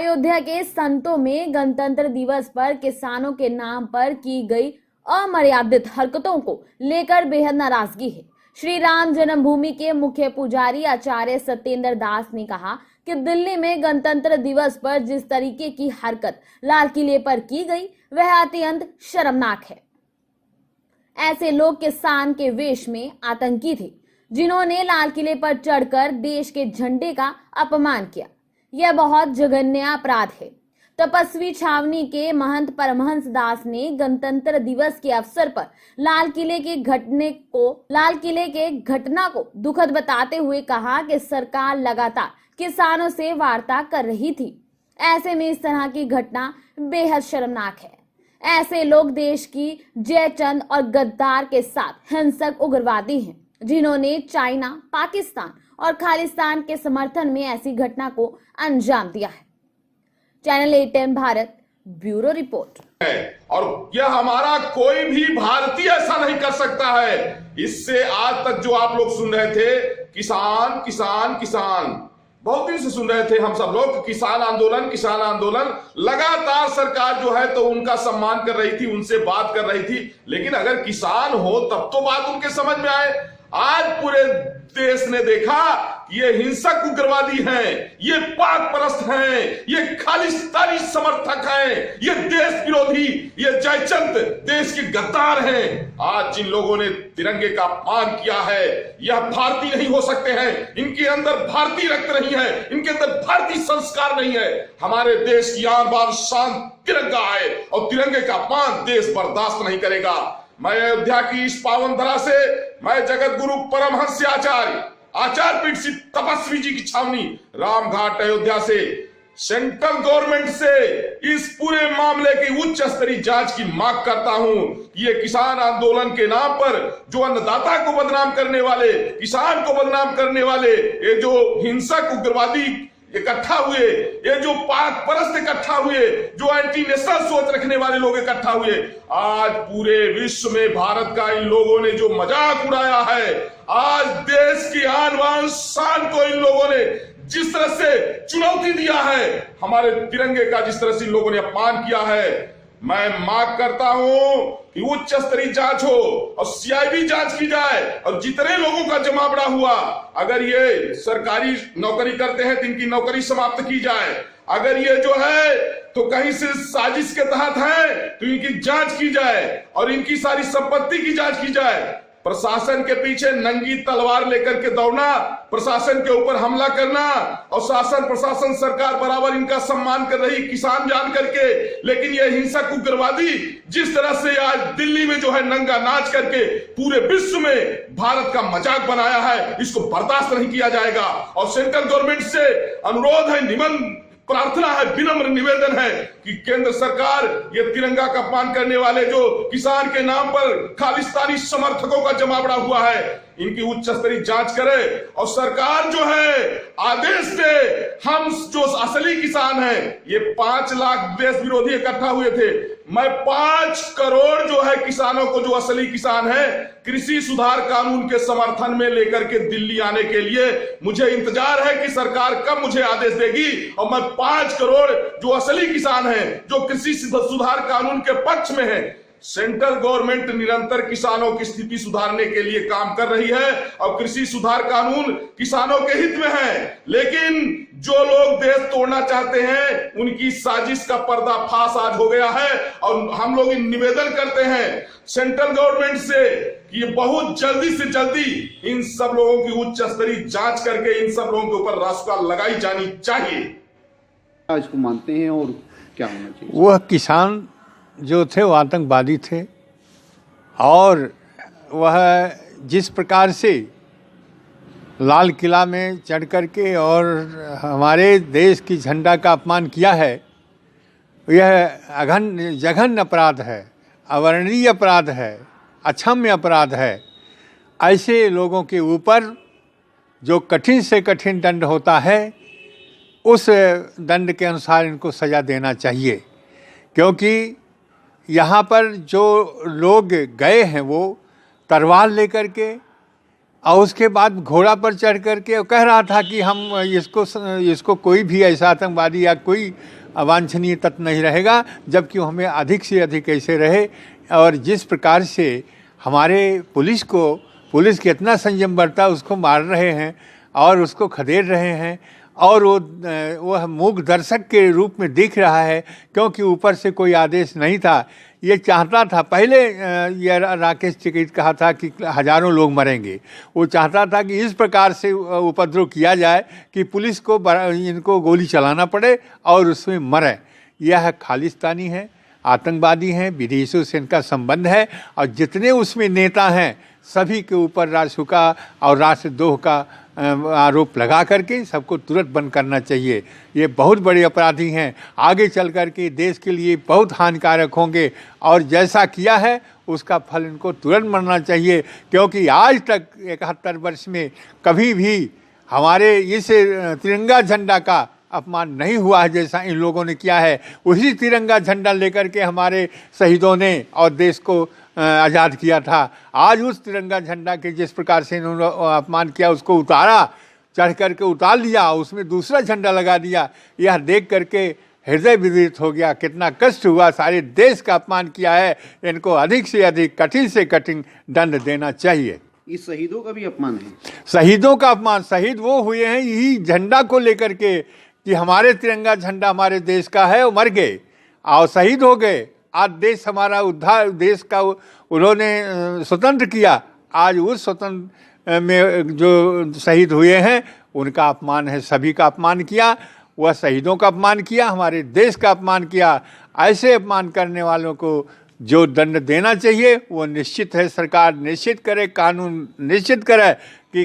अयोध्या के संतों में गणतंत्र दिवस पर किसानों के नाम पर की गई अमर्यादित हरकतों को लेकर बेहद नाराजगी है। श्री राम जन्मभूमि के मुख्य पुजारी आचार्य सत्येंद्र दास ने कहा कि दिल्ली में गणतंत्र दिवस पर जिस तरीके की हरकत लाल किले पर की गई वह अत्यंत शर्मनाक है। ऐसे लोग किसान के वेश में आतंकी थे जिन्होंने लाल किले पर चढ़कर देश के झंडे का अपमान किया। यह बहुत जघन्य अपराध है। तपस्वी छावनी के महंत परमहंस दास ने गणतंत्र दिवस के अवसर पर लाल किले के घटना को दुखद बताते हुए कहा कि सरकार लगातार किसानों से वार्ता कर रही थी। ऐसे में इस तरह की घटना बेहद शर्मनाक है। ऐसे लोग देश की जयचंद और गद्दार के साथ हिंसक उग्रवादी हैं जिन्होंने चाइना, पाकिस्तान और खालिस्तान के समर्थन में ऐसी घटना को अंजाम दिया है। Channel 8 Bharat bureau report. और यह हमारा कोई भी भारतीय ऐसा नहीं कर सकता है। इससे आज तक जो आप लोग सुन रहे थे किसान किसान किसान, बहुत दिन से सुन रहे थे हम सब लोग किसान आंदोलन, लगातार सरकार जो है तो उनका सम्मान कर रही थी, उनसे बात कर रही थी। लेकिन अगर किसान हो तब तो बात उनके समझ में आए। आज पूरे देश ने देखा कि ये हिंसक उग्रवादी हैं, ये पाक परस्त हैं, ये खालिस्तानी समर्थक हैं, ये देश विरोधी, ये जयचंद देश के गद्दार हैं। आज जिन लोगों ने तिरंगे का अपमान किया है यह भारतीय नहीं हो सकते हैं। इनके अंदर भारतीय रक्त नहीं है, इनके अंदर भारतीय संस्कार नहीं है। हमारे देश की आन बान शान तिरंगा है और तिरंगे का अपमान देश बर्दाश्त नहीं करेगा। मैं अयोध्या की इस पावन धरा से, मैं जगत गुरु परमहंस आचार्य पीठ सिद्ध तपस्वी जी की छावनी रामघाट अयोध्या से सेंट्रल गवर्नमेंट से इस पूरे मामले की उच्च स्तरीय जांच की मांग करता हूं। ये किसान आंदोलन के नाम पर जो अन्नदाता को बदनाम करने वाले, किसान को बदनाम करने वाले ये जो हिंसक उग्रवादी इकट्ठा हुए, ये जो पाक परस्त इकट्ठा हुए, जो एंटी नेशनल सोच रखने वाले लोग इकट्ठा हुए, आज पूरे विश्व में भारत का इन लोगों ने जो मजाक उड़ाया है, आज देश की आन बान शान को इन लोगों ने जिस तरह से चुनौती दिया है, हमारे तिरंगे का जिस तरह से इन लोगों ने अपमान किया है, मैं मांग करता हूं कि उच्च स्तरीय जांच हो और सीआईबी जांच की जाए और जितने लोगों का जमावड़ा हुआ, अगर ये सरकारी नौकरी करते हैं तो इनकी नौकरी समाप्त की जाए। अगर ये जो है तो कहीं से साजिश के तहत है तो इनकी जांच की जाए और इनकी सारी संपत्ति की जांच की जाए। प्रशासन के पीछे नंगी तलवार लेकर के दौड़ना, प्रशासन के ऊपर हमला करना और शासन प्रशासन सरकार बराबर इनका सम्मान कर रही किसान जान करके, लेकिन ये हिंसक उग्रवादी जिस तरह से आज दिल्ली में जो है नंगा नाच करके पूरे विश्व में भारत का मजाक बनाया है, इसको बर्दाश्त नहीं किया जाएगा। और सेंट्रल गवर्नमेंट से अनुरोध है, प्रार्थना है, विनम्र निवेदन है कि केंद्र सरकार ये तिरंगा का अपमान करने वाले जो किसान के नाम पर खालिस्तानी समर्थकों का जमावड़ा हुआ है, इनकी उच्च स्तरीय जांच करे और सरकार जो है आदेश दे। हम जो असली किसान हैं, ये 5 लाख देश विरोधी इकट्ठा हुए थे, मैं 5 करोड़ जो है किसानों को, जो असली किसान है, कृषि सुधार कानून के समर्थन में लेकर के दिल्ली आने के लिए मुझे इंतजार है कि सरकार कब मुझे आदेश देगी और मैं 5 करोड़ जो असली किसान हैं, जो कृषि सुधार कानून के पक्ष में है। सेंट्रल गवर्नमेंट निरंतर किसानों की स्थिति सुधारने के लिए काम कर रही है और कृषि सुधार कानून किसानों के हित में है, लेकिन जो लोग देश तोड़ना चाहते हैं उनकी साजिश का पर्दाफाश आज हो गया है। और हम लोग निवेदन करते हैं सेंट्रल गवर्नमेंट से कि ये बहुत जल्दी से जल्दी इन सब लोगों की उच्च स्तरीय जांच करके इन सब लोगों के ऊपर रासुका लगाई जानी चाहिए। इसको मानते हैं और क्या होना चाहिए? वह किसान जो थे वो आतंकवादी थे और वह जिस प्रकार से लाल किला में चढ़ करके और हमारे देश की झंडा का अपमान किया है, यह जघन्य अपराध है, अवर्णनीय अपराध है, अक्षम्य अपराध है। ऐसे लोगों के ऊपर जो कठिन से कठिन दंड होता है उस दंड के अनुसार इनको सज़ा देना चाहिए, क्योंकि यहाँ पर जो लोग गए हैं वो तलवार लेकर के और उसके बाद घोड़ा पर चढ़ करके कह रहा था कि हम इसको कोई भी ऐसा आतंकवादी या कोई अवांछनीय तत्व नहीं रहेगा, जबकि हमें अधिक से अधिक ऐसे रहे। और जिस प्रकार से हमारे पुलिस कितना संयम बरता, उसको मार रहे हैं और उसको खदेड़ रहे हैं, और वो मूक दर्शक के रूप में दिख रहा है, क्योंकि ऊपर से कोई आदेश नहीं था। ये चाहता था पहले, ये राकेश टिकैत कहा था कि हजारों लोग मरेंगे। वो चाहता था कि इस प्रकार से उपद्रव किया जाए कि पुलिस को इनको गोली चलाना पड़े और उसमें मरे। यह खालिस्तानी है, आतंकवादी हैं, विदेशों से इनका संबंध है, और जितने उसमें नेता हैं सभी के ऊपर राजसुका और राष्ट्रद्रोह का आरोप लगा करके सबको तुरंत बंद करना चाहिए। ये बहुत बड़े अपराधी हैं, आगे चल कर के देश के लिए बहुत हानिकारक होंगे, और जैसा किया है उसका फल इनको तुरंत मरना चाहिए, क्योंकि आज तक 71 वर्ष में कभी भी हमारे इस तिरंगा झंडा का अपमान नहीं हुआ है जैसा इन लोगों ने किया है। उसी तिरंगा झंडा लेकर के हमारे शहीदों ने और देश को आज़ाद किया था। आज उस तिरंगा झंडा के जिस प्रकार से इन्होंने अपमान किया, उसको उतारा, चढ़ करके उतार लिया, उसमें दूसरा झंडा लगा दिया। यह देख करके हृदय विदीर्त हो गया, कितना कष्ट हुआ। सारे देश का अपमान किया है, इनको अधिक से अधिक कठिन से कठिन दंड देना चाहिए। इस शहीदों का भी अपमान है। शहीदों का अपमान, शहीद वो हुए हैं यही झंडा को लेकर के कि हमारे तिरंगा झंडा हमारे देश का है, वो मर गए और शहीद हो गए। आज देश हमारा उद्धार, देश का उन्होंने स्वतंत्र किया। आज उस स्वतंत्र में जो शहीद हुए हैं उनका अपमान है, सभी का अपमान किया। वह शहीदों का अपमान किया, हमारे देश का अपमान किया। ऐसे अपमान करने वालों को जो दंड देना चाहिए वो निश्चित है, सरकार निश्चित करे, कानून निश्चित करे कि